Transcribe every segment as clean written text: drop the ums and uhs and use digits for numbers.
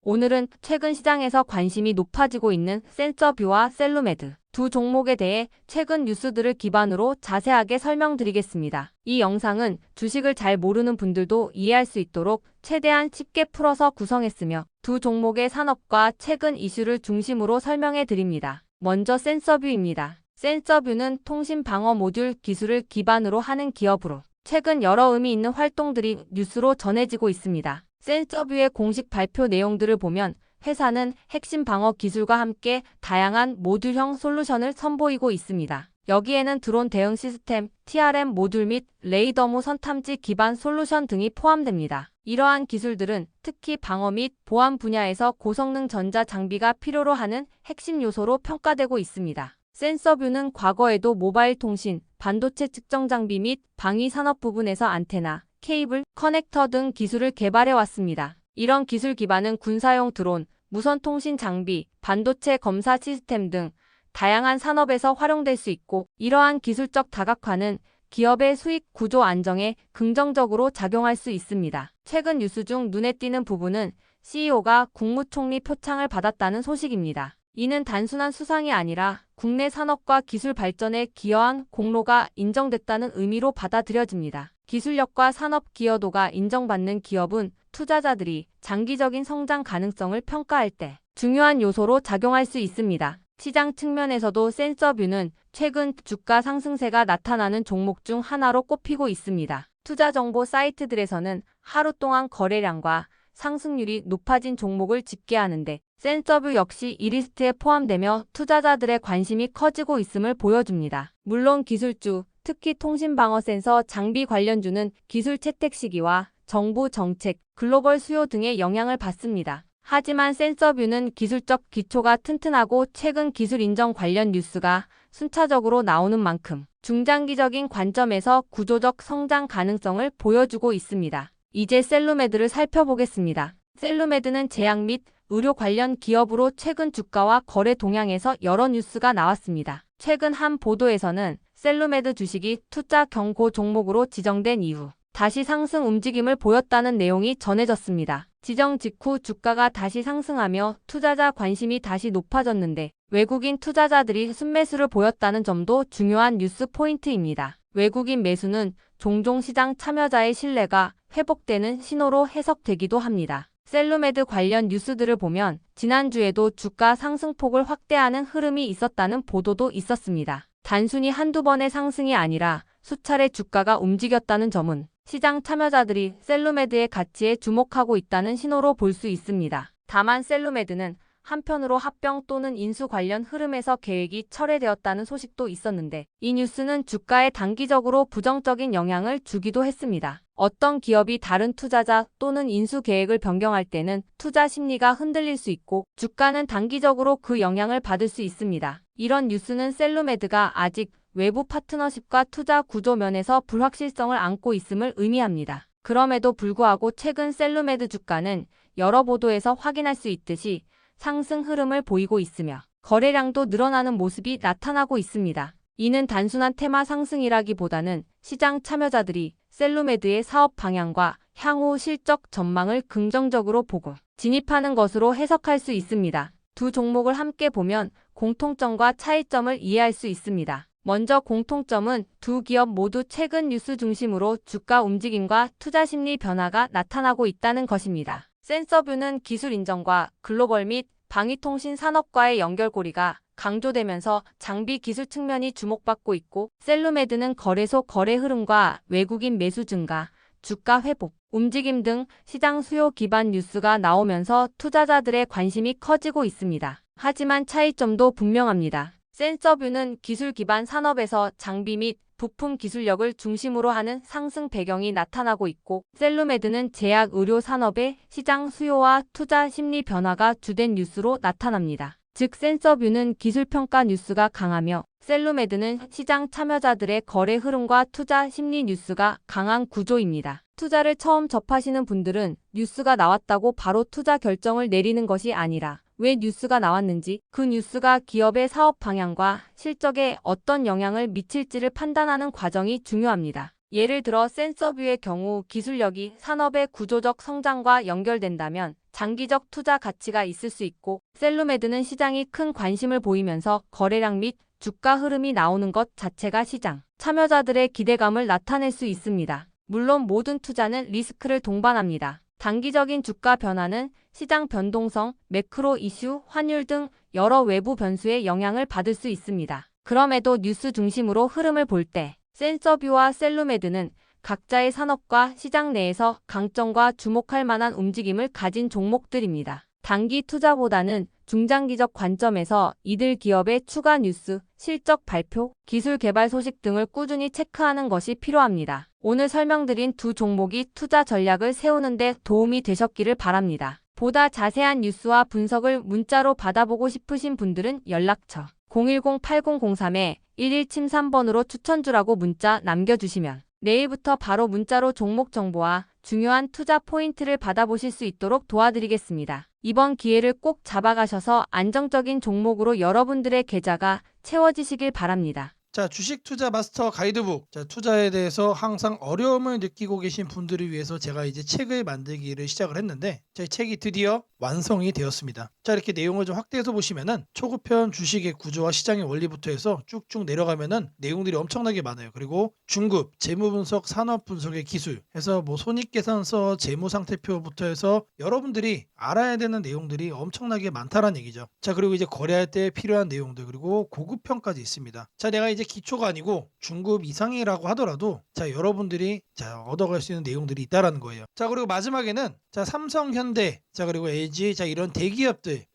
오늘은 최근 시장에서 관심이 높아지고 있는 센서뷰와 셀루메드 두 종목에 대해 최근 뉴스들을 기반으로 자세하게 설명드리겠습니다. 이 영상은 주식을 잘 모르는 분들도 이해할 수 있도록 최대한 쉽게 풀어서 구성했으며 두 종목의 산업과 최근 이슈를 중심으로 설명해 드립니다. 먼저 센서뷰입니다. 센서뷰는 통신 방어 모듈 기술을 기반으로 하는 기업으로 최근 여러 의미 있는 활동들이 뉴스로 전해지고 있습니다. 센서뷰의 공식 발표 내용들을 보면 회사는 핵심 방어 기술과 함께 다양한 모듈형 솔루션을 선보이고 있습니다. 여기에는 드론 대응 시스템, TRM 모듈 및 레이더무 선탐지 기반 솔루션 등이 포함됩니다. 이러한 기술들은 특히 방어 및 보안 분야에서 고성능 전자 장비가 필요로 하는 핵심 요소로 평가되고 있습니다. 센서뷰는 과거에도 모바일 통신, 반도체 측정 장비 및 방위 산업 부분에서 안테나, 케이블, 커넥터 등 기술을 개발해 왔습니다. 이런 기술 기반은 군사용 드론, 무선 통신 장비, 반도체 검사 시스템 등 다양한 산업에서 활용될 수 있고, 이러한 기술적 다각화는 기업의 수익 구조 안정에 긍정적으로 작용할 수 있습니다. 최근 뉴스 중 눈에 띄는 부분은 CEO가 국무총리 표창을 받았다는 소식입니다. 이는 단순한 수상이 아니라 국내 산업과 기술 발전에 기여한 공로가 인정됐다는 의미로 받아들여집니다. 기술력과 산업 기여도가 인정받는 기업은 투자자들이 장기적인 성장 가능성을 평가할 때 중요한 요소로 작용할 수 있습니다. 시장 측면에서도 센서뷰는 최근 주가 상승세가 나타나는 종목 중 하나로 꼽히고 있습니다. 투자 정보 사이트들에서는 하루 동안 거래량과 상승률이 높아진 종목을 집계하는데 센서뷰 역시 이 리스트에 포함되며 투자자들의 관심이 커지고 있음을 보여줍니다. 물론 기술주, 특히 통신방어 센서 장비 관련주는 기술 채택 시기와 정부 정책, 글로벌 수요 등의 영향을 받습니다. 하지만 센서뷰는 기술적 기초가 튼튼하고 최근 기술 인정 관련 뉴스가 순차적으로 나오는 만큼 중장기적인 관점에서 구조적 성장 가능성을 보여주고 있습니다. 이제 셀루메드를 살펴보겠습니다. 셀루메드는 제약 및 의료 관련 기업으로 최근 주가와 거래 동향에서 여러 뉴스가 나왔습니다. 최근 한 보도에서는 셀루메드 주식이 투자 경고 종목으로 지정된 이후 다시 상승 움직임을 보였다는 내용이 전해졌습니다. 지정 직후 주가가 다시 상승하며 투자자 관심이 다시 높아졌는데 외국인 투자자들이 순매수를 보였다는 점도 중요한 뉴스 포인트입니다. 외국인 매수는 종종 시장 참여자의 신뢰가 회복되는 신호로 해석되기도 합니다. 셀루메드 관련 뉴스들을 보면 지난주에도 주가 상승폭을 확대하는 흐름이 있었다는 보도도 있었습니다. 단순히 한두 번의 상승이 아니라 수차례 주가가 움직였다는 점은 시장 참여자들이 셀루메드의 가치에 주목하고 있다는 신호로 볼 수 있습니다. 다만 셀루메드는 한편으로 합병 또는 인수 관련 흐름에서 계획이 철회되었다는 소식도 있었는데 이 뉴스는 주가에 단기적으로 부정적인 영향을 주기도 했습니다. 어떤 기업이 다른 투자자 또는 인수 계획을 변경할 때는 투자 심리가 흔들릴 수 있고 주가는 단기적으로 그 영향을 받을 수 있습니다. 이런 뉴스는 셀루메드가 아직 외부 파트너십과 투자 구조 면에서 불확실성을 안고 있음을 의미합니다. 그럼에도 불구하고 최근 셀루메드 주가는 여러 보도에서 확인할 수 있듯이 상승 흐름을 보이고 있으며 거래량도 늘어나는 모습이 나타나고 있습니다. 이는 단순한 테마 상승이라기보다는 시장 참여자들이 셀루메드의 사업 방향과 향후 실적 전망을 긍정적으로 보고 진입하는 것으로 해석할 수 있습니다. 두 종목을 함께 보면 공통점과 차이점을 이해할 수 있습니다. 먼저 공통점은 두 기업 모두 최근 뉴스 중심으로 주가 움직임과 투자 심리 변화가 나타나고 있다는 것입니다. 센서뷰는 기술 인정과 글로벌 및 방위통신 산업과의 연결고리가 강조되면서 장비 기술 측면이 주목받고 있고 셀루메드는 거래소 거래 흐름과 외국인 매수 증가, 주가 회복, 움직임 등 시장 수요 기반 뉴스가 나오면서 투자자들의 관심이 커지고 있습니다. 하지만 차이점도 분명합니다. 센서뷰는 기술 기반 산업에서 장비 및 부품 기술력을 중심으로 하는 상승 배경이 나타나고 있고 셀루메드는 제약 의료 산업의 시장 수요와 투자 심리 변화가 주된 뉴스로 나타납니다. 즉 센서뷰는 기술 평가 뉴스가 강하며 셀루메드는 시장 참여자들의 거래 흐름과 투자 심리 뉴스가 강한 구조입니다. 투자를 처음 접하시는 분들은 뉴스가 나왔다고 바로 투자 결정을 내리는 것이 아니라 왜 뉴스가 나왔는지, 그 뉴스가 기업의 사업 방향과 실적에 어떤 영향을 미칠지를 판단하는 과정이 중요합니다. 예를 들어 센서뷰의 경우 기술력이 산업의 구조적 성장과 연결된다면 장기적 투자 가치가 있을 수 있고, 셀루메드는 시장이 큰 관심을 보이면서 거래량 및 주가 흐름이 나오는 것 자체가 시장 참여자들의 기대감을 나타낼 수 있습니다. 물론 모든 투자는 리스크를 동반합니다. 단기적인 주가 변화는 시장 변동성, 매크로 이슈, 환율 등 여러 외부 변수의 영향을 받을 수 있습니다. 그럼에도 뉴스 중심으로 흐름을 볼 때 센서뷰와 셀루메드는 각자의 산업과 시장 내에서 강점과 주목할 만한 움직임을 가진 종목들입니다. 단기 투자보다는 중장기적 관점에서 이들 기업의 추가 뉴스, 실적 발표, 기술 개발 소식 등을 꾸준히 체크하는 것이 필요합니다. 오늘 설명드린 두 종목이 투자 전략을 세우는 데 도움이 되셨기를 바랍니다. 보다 자세한 뉴스와 분석을 문자로 받아보고 싶으신 분들은 연락처 010-8003-1173번으로 추천주라고 문자 남겨주시면 내일부터 바로 문자로 종목 정보와 중요한 투자 포인트를 받아보실 수 있도록 도와드리겠습니다. 이번 기회를 꼭 잡아가셔서 안정적인 종목으로 여러분들의 계좌가 채워지시길 바랍니다. 자, 주식 투자 마스터 가이드북. 자, 투자에 대해서 항상 어려움을 느끼고 계신 분들을 위해서 제가 이제 책을 만들기를 시작을 했는데, 제 책이 드디어 완성이 되었습니다. 자, 이렇게 내용을 좀 확대해서 보시면은 초급편 주식의 구조와 시장의 원리부터 해서 쭉쭉 내려가면은 내용들이 엄청나게 많아요. 그리고 중급, 재무 분석, 산업 분석의 기술 해서 뭐 손익계산서, 재무 상태표부터 해서 여러분들이 알아야 되는 내용들이 엄청나게 많다라는 얘기죠. 자, 그리고 이제 거래할 때 필요한 내용들, 그리고 고급편까지 있습니다. 자, 내가 이제 기초가 아니고 중급 이상이라고 하더라도 자, 여러분들이 자, 얻어갈 수 있는 내용들이 있다라는 거예요. 자, 그리고 마지막에는 자, 삼성, 현대, 자, 그리고 LG, 자, 이런 대기업들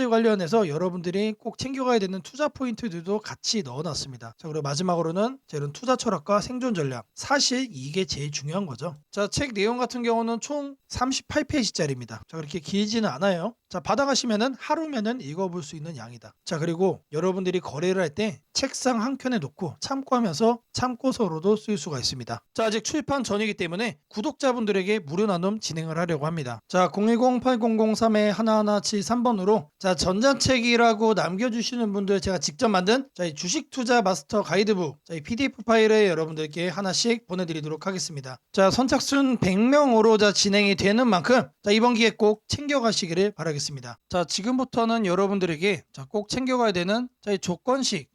관련해서 여러분들이 꼭 챙겨가야 되는 투자 포인트들도 같이 넣어놨습니다. 자, 그리고 마지막으로는 자, 이런 투자 철학과 생존 전략. 사실 이게 제일 중요한 거죠. 자, 책 내용 같은 경우는 총 38페이지짜리입니다. 자, 그렇게 길지는 않아요. 자, 받아가시면은 하루면은 읽어볼 수 있는 양이다. 자, 그리고 여러분들이 거래를 할 때 책상 한 켠에 놓고 참고하면서 참고서로도 쓸 수가 있습니다. 자, 아직 출판 전이기 때문에 구독자분들에게 무료 나눔 진행을 하려고 합니다. 자, 010-8003-1173번으로 자, 전자책이라고 남겨주시는 분들 제가 직접 만든 자, 이 주식 투자 마스터 가이드북 자, 이 PDF 파일을 여러분들께 하나씩 보내드리도록 하겠습니다. 자, 선착순 100명으로 자, 진행이 되는 만큼 자, 이번 기회 꼭 챙겨가시기를 바라겠습니다. 자, 지금부터는 여러분들에게 자, 꼭 챙겨가야 되는 자, 이 조건식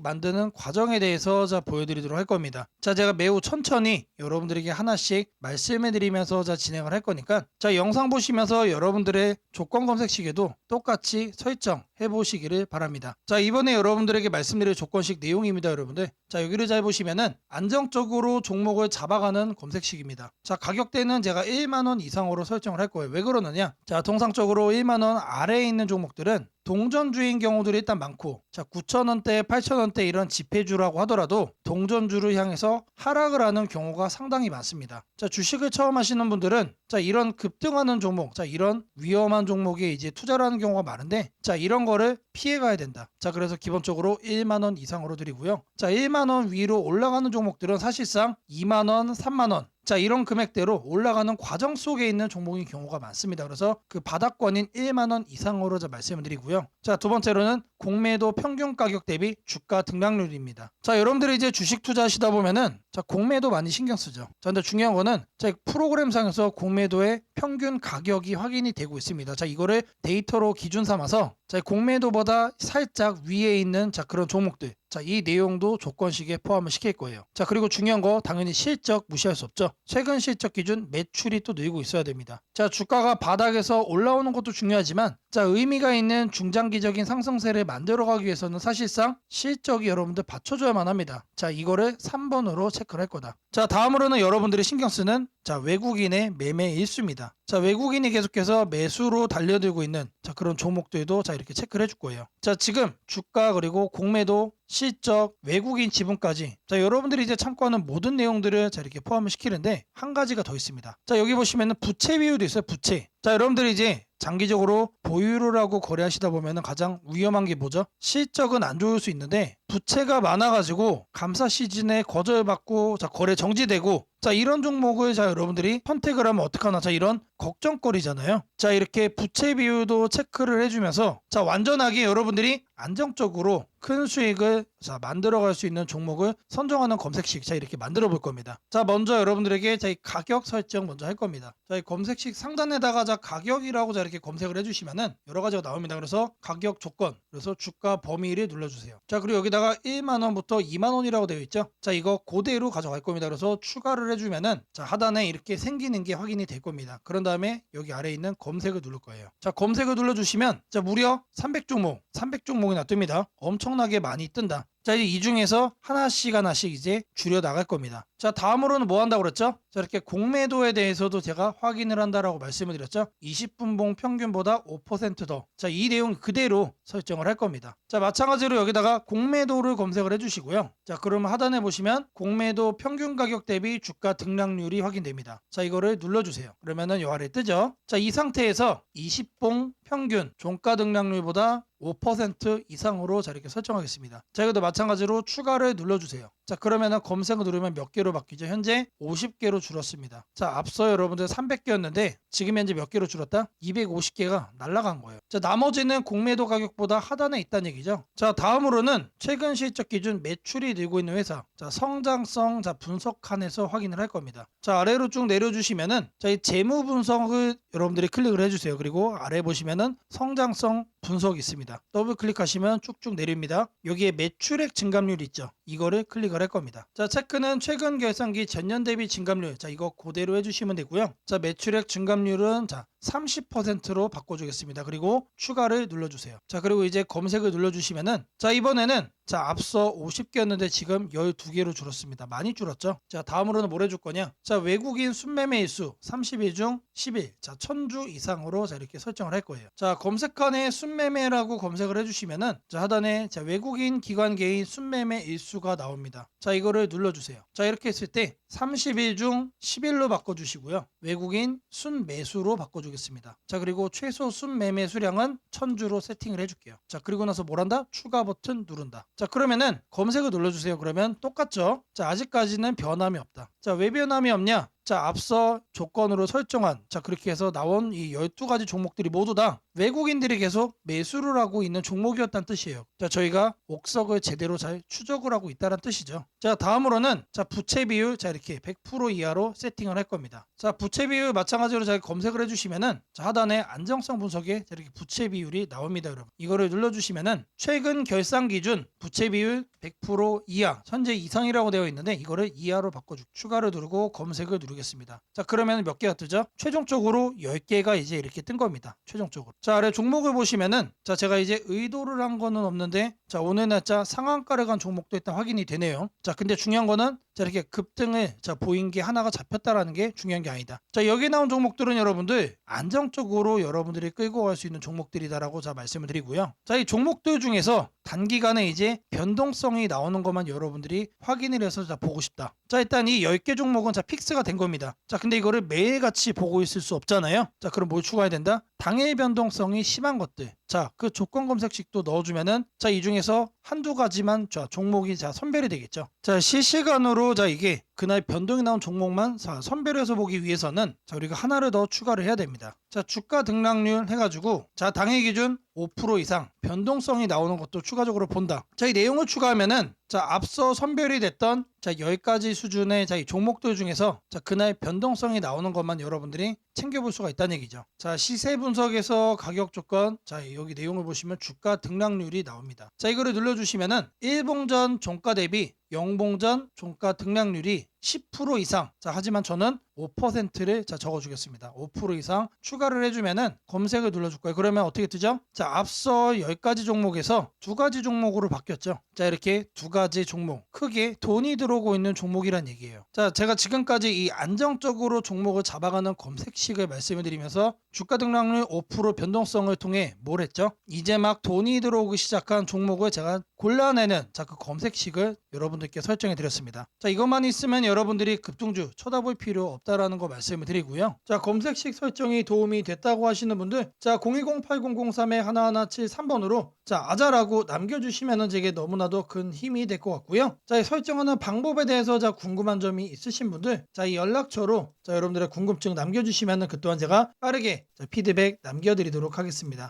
만드는 과정에 대해서 자, 보여드리도록 할 겁니다. 자, 제가 매우 천천히 여러분들에게 하나씩 말씀해드리면서 자, 진행을 할 거니까 자, 영상 보시면서 여러분들의 조건 검색 시계도 똑같이 설정해 보시기를 바랍니다. 자, 이번에 여러분들에게 말씀드릴 조건식 내용입니다, 여러분들. 자, 여기를 잘 보시면은 안정적으로 종목을 잡아가는 검색식입니다. 자, 가격대는 제가 1만원 이상으로 설정을 할 거예요. 왜 그러느냐? 자, 통상적으로 1만원 아래에 있는 종목들은 동전주인 경우들이 일단 많고, 자, 9,000원대, 8,000원대 이런 지폐주라고 하더라도 동전주를 향해서 하락을 하는 경우가 상당히 많습니다. 자, 주식을 처음 하시는 분들은 자, 이런 급등하는 종목, 자, 이런 위험한 종목에 이제 투자를 하는 경우가 많은데, 자, 이런 거를 피해 가야 된다. 자, 그래서 기본적으로 1만원 이상으로 드리고요. 자, 1만원 위로 올라가는 종목들은 사실상 2만원, 3만원 자, 이런 금액대로 올라가는 과정 속에 있는 종목인 경우가 많습니다. 그래서 그 바닥권인 1만원 이상으로 말씀을 드리고요. 자, 두 번째로는 공매도 평균 가격 대비 주가 등락률입니다. 자, 여러분들이 이제 주식 투자하시다 보면은 자, 공매도 많이 신경 쓰죠. 자, 근데 중요한 거는 자, 프로그램상에서 공매도의 평균 가격이 확인이 되고 있습니다. 자, 이거를 데이터로 기준 삼아서 자, 공매도보다 살짝 위에 있는 자, 그런 종목들 자, 이 내용도 조건식에 포함을 시킬 거예요. 자, 그리고 중요한 거 당연히 실적 무시할 수 없죠. 최근 실적 기준 매출이 또 늘고 있어야 됩니다. 자, 주가가 바닥에서 올라오는 것도 중요하지만 자, 의미가 있는 중장기적인 상승세를 만들어가기 위해서는 사실상 실적이 여러분들 받쳐줘야만 합니다. 자, 이거를 3번으로 체크를 할 거다. 자, 다음으로는 여러분들이 신경 쓰는 자, 외국인의 매매 일수입니다. 자, 외국인이 계속해서 매수로 달려들고 있는 자, 그런 종목들도 자, 이렇게 체크를 해줄 거예요. 자, 지금 주가 그리고 공매도 실적, 외국인 지분까지 자, 여러분들이 이제 참고하는 모든 내용들을 자, 이렇게 포함을 시키는데 한 가지가 더 있습니다. 자, 여기 보시면은 부채 비율도 있어요. 부채. 자, 여러분들이 이제 장기적으로 보유를 하고 거래하시다 보면은 가장 위험한 게 뭐죠? 실적은 안 좋을 수 있는데 부채가 많아가지고 감사 시즌에 거절받고 자 거래 정지되고 자 이런 종목을 자 여러분들이 선택을 하면 어떡하나 자 이런 걱정거리잖아요. 자 이렇게 부채 비율도 체크를 해주면서 자 완전하게 여러분들이 안정적으로 큰 수익을 자 만들어갈 수 있는 종목을 선정하는 검색식 자 이렇게 만들어 볼 겁니다. 자 먼저 여러분들에게 자 이 가격 설정 먼저 할 겁니다. 자 이 검색식 상단에다가 자 가격이라고 자 이렇게 검색을 해주시면은 여러 가지가 나옵니다. 그래서 가격 조건 그래서 주가 범위를 눌러주세요. 자 그리고 여기다가 1만 원부터 2만 원이라고 되어 있죠. 자 이거 그대로 가져갈 겁니다. 그래서 추가를 해주면은 자 하단에 이렇게 생기는 게 확인이 될 겁니다. 그런 다음에 여기 아래에 있는 검색을 누를 거예요. 자 검색을 눌러주시면 자 무려 300종목이나 뜹니다. 엄청나게 많이 뜬다. 자 이제 이 중에서 하나씩 이제 줄여 나갈 겁니다. 자 다음으로는 뭐 한다고 그랬죠? 자 이렇게 공매도에 대해서도 제가 확인을 한다라고 말씀을 드렸죠. 20분봉 평균보다 5% 더. 자 이 내용 그대로 설정을 할 겁니다. 자 마찬가지로 여기다가 공매도를 검색을 해주시고요. 자 그러면 하단에 보시면 공매도 평균 가격 대비 주가 등락률이 확인됩니다. 자 이거를 눌러주세요. 그러면은 요 아래 뜨죠. 자 이 상태에서 20봉 평균 종가 등락률보다 5% 이상으로 자 이렇게 설정하겠습니다. 자 이것도 마찬가지로 추가를 눌러주세요. 자 그러면은 검색을 누르면 몇 개로 바뀌죠? 현재 50개로 줄었습니다. 자 앞서 여러분들 300개였는데 지금 현재 몇 개로 줄었다? 250개가 날라간 거예요. 자 나머지는 공매도 가격보다 하단에 있다는 얘기죠. 자 다음으로는 최근 실적 기준 매출이 늘고 있는 회사 자 성장성 자 분석칸에서 확인을 할 겁니다. 자 아래로 쭉 내려주시면은 자 이 재무 분석을 여러분들이 클릭을 해주세요. 그리고 아래 보시면은 성장성 분석이 있습니다. 더블 클릭하시면 쭉쭉 내립니다. 여기에 매출액 증감률 있죠. 이거를 클릭을 할 겁니다. 자 체크는 최근 결산기 전년 대비 증감률 자 이거 그대로 해주시면 되고요. 자 매출액 증감률은 자 30%로 바꿔주겠습니다. 그리고 추가를 눌러주세요. 자 그리고 이제 검색을 눌러주시면은 자 이번에는 자 앞서 50개였는데 지금 12개로 줄었습니다. 많이 줄었죠. 자 다음으로는 뭘 해줄 거냐. 자 외국인 순매매 일수 30일 중 10일 자 1000주 이상으로 자 이렇게 설정을 할 거예요. 자 검색칸에 순매매라고 검색을 해주시면은 자 하단에 자 외국인 기관 개인 순매매 일수가 나옵니다. 자 이거를 눌러주세요. 자 이렇게 했을 때 30일 중 10일로 바꿔주시고요. 외국인 순매수로 바꿔주겠습니다. 자 그리고 최소 순매매 수량은 1000주로 세팅을 해줄게요. 자 그리고 나서 뭘 한다? 추가 버튼 누른다. 자 그러면은 검색을 눌러주세요. 그러면 똑같죠? 자 아직까지는 변함이 없다. 자 왜 변함이 없냐? 자 앞서 조건으로 설정한 자 그렇게 해서 나온 이 12가지 종목들이 모두 다 외국인들이 계속 매수를 하고 있는 종목이었다는 뜻이에요. 자 저희가 옥석을 제대로 잘 추적을 하고 있다는 뜻이죠. 자 다음으로는 자 부채 비율 자 이렇게 100% 이하로 세팅을 할 겁니다. 자 부채 비율 마찬가지로 잘 검색을 해주시면은 자 하단에 안정성 분석에 자 이렇게 부채 비율이 나옵니다. 여러분 이거를 눌러주시면은 최근 결산 기준 부채 비율 100% 이하 현재 이상이라고 되어 있는데 이거를 이하로 바꿔주고 추가를 누르고 검색을 누르겠습니다. 자 그러면 몇 개가 뜨죠? 최종적으로 10개가 이제 이렇게 뜬 겁니다. 최종적으로. 자 아래 종목을 보시면은 자 제가 이제 의도를 한 거는 없는데 자 오늘 날짜 상한가를 간 종목도 일단 확인이 되네요. 자 근데 중요한 거는 자 이렇게 급등을 자 보인 게 하나가 잡혔다라는 게 중요한 게 아니다. 자 여기 나온 종목들은 여러분들 안정적으로 여러분들이 끌고 갈 수 있는 종목들이다라고 자 말씀을 드리고요. 자 이 종목들 중에서 단기간에 이제 변동성이 나오는 것만 여러분들이 확인을 해서 자 보고 싶다. 자 일단 이 10개 종목은 자 픽스가 된 겁니다. 자 근데 이거를 매일같이 보고 있을 수 없잖아요. 자 그럼 뭘 추가해야 된다? 당일 변동성이 심한 것들. 자 그 조건 검색식도 넣어주면은 자 이 중에서 한두 가지만 자 종목이 자 선별이 되겠죠. 자 실시간으로 자 이게 그날 변동이 나온 종목만 자 선별해서 보기 위해서는 자 우리가 하나를 더 추가를 해야 됩니다. 자 주가 등락률 해가지고 자 당일 기준 5% 이상 변동성이 나오는 것도 추가적으로 본다. 자 이 내용을 추가하면은 자 앞서 선별이 됐던 자 10가지 수준의 자 이 종목들 중에서 자 그날 변동성이 나오는 것만 여러분들이 챙겨볼 수가 있다는 얘기죠. 자 시세 분석에서 가격 조건 자 여기 내용을 보시면 주가 등락률이 나옵니다. 자 이거를 눌러주시면은 1봉전 종가 대비 0봉전 종가 등락률이 10% 이상. 자 하지만 저는 5%를 자 적어주겠습니다. 5% 이상 추가를 해주면은 검색을 눌러줄 거예요. 그러면 어떻게 뜨죠? 자 앞서 10가지 종목에서 2가지 종목으로 바뀌었죠. 자 이렇게 2가지 종목 크게 돈이 들어오고 있는 종목이란 얘기예요. 자 제가 지금까지 이 안정적으로 종목을 잡아가는 검색식을 말씀을 드리면서 주가 등락률 5% 변동성을 통해 뭘 했죠? 이제 막 돈이 들어오기 시작한 종목을 제가 골라내는 자 그 검색식을 여러분들께 설정해 드렸습니다. 자 이것만 있으면 여러분들이 급등주 쳐다볼 필요 없다라는 거 말씀을 드리고요. 자 검색식 설정이 도움이 됐다고 하시는 분들 자 010-8003-1173번 후원으로 자 아자라고 남겨주시면은 제게 너무나도 큰 힘이 될 것 같고요. 자, 이 설정하는 방법에 대해서 자 궁금한 점이 있으신 분들 자 이 연락처로 자 여러분들의 궁금증 남겨주시면은 그 또한 제가 빠르게 자, 피드백 남겨드리도록 하겠습니다.